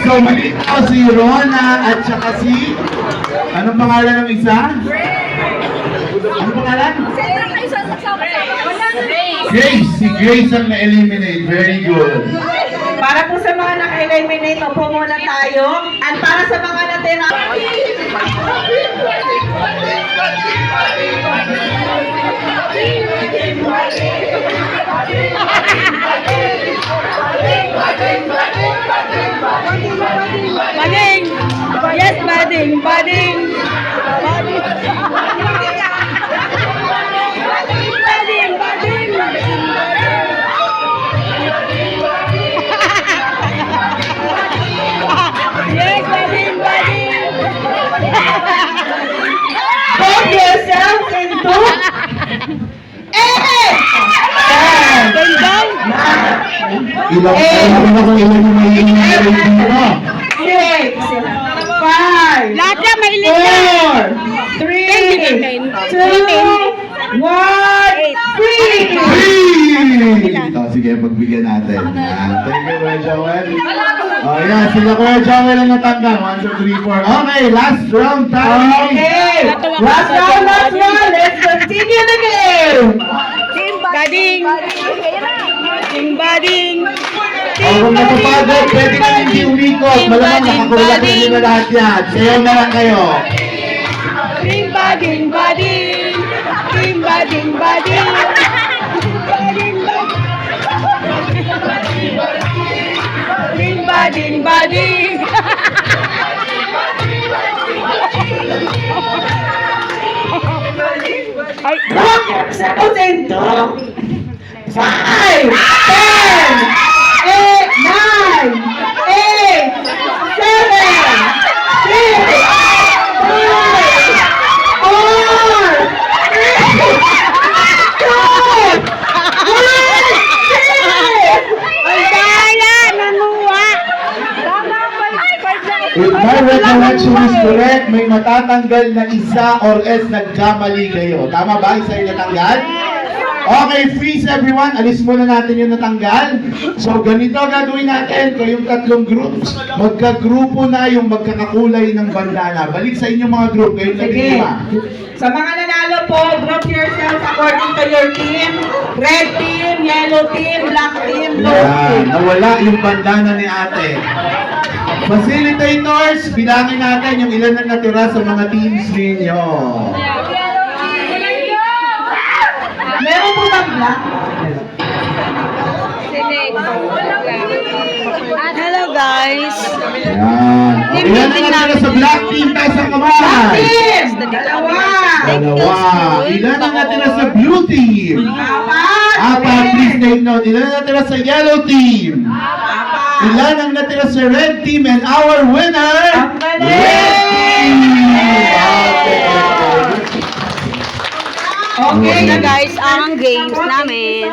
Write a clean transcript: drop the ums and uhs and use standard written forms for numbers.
So, mali ako si Rona at saka si... Anong pangalan ng isa? Anong pangalan? Grace. Si Grace ang na-eliminate. Very good. Para po sa mga naka-eliminate, upo muna tayo. At para sa mga natira... Bading! Yes, bading! Bading! Bading! Bading! Bading! Yes, bading! Bading! Put yourself into... Gandang! Ilang eliminate dito. 6, 5, Lahat yan, mahilig yan! 4, 3, 2, 1, free! Sige, pagbigyan natin. Thank you, Kuya Joel. Yan, sila Kuya Joel ang natanggal. 1, 2, 3, 4. Okay, last round tayo. Okay, last round. Let's continue the game. Bading! Team bading! Kung napapagod, pwede ka hindi umikot. Malamang nakakulak na nila lahat yan. Sayo na lang kayo. Team bading! Bading! Team bading! Bading! Bading! Team bading! Bading! Ay! Seconds into 5, 10, 8, 9, 8, 7, 6, 5, 4, 3, 2, 1. If my recollection is correct, may matatanggal na isa or else nagkamali kayo. Tama ba? Isa yung natanggal? Okay, freeze everyone. Alis muna natin yung natanggal. So, ganito gagawin natin. Kayong tatlong groups, magka-grupo na yung magkakakulay ng bandana. Balik sa inyong mga group. Kayong Sige. nagigima. Sa mga nanalo po, group yourselves according to your team. Red team, yellow team, black team, blue Yan. team. Nawala yung bandana ni ate. Facilitators, bilangin natin yung ilan na natira sa mga teams ninyo. Meron po bang black? Hello guys! Yan. O, ilan na natira sa black team tayo sa kamay? Team! Dalawa! Dalawa. Ilan na natira sa blue team? Apat. Please take note. Ilan na natira sa yellow team? Ilan ang natira sa red team? And our winner? Ang galing! Red team! Okay, Okay na guys, ang games namin.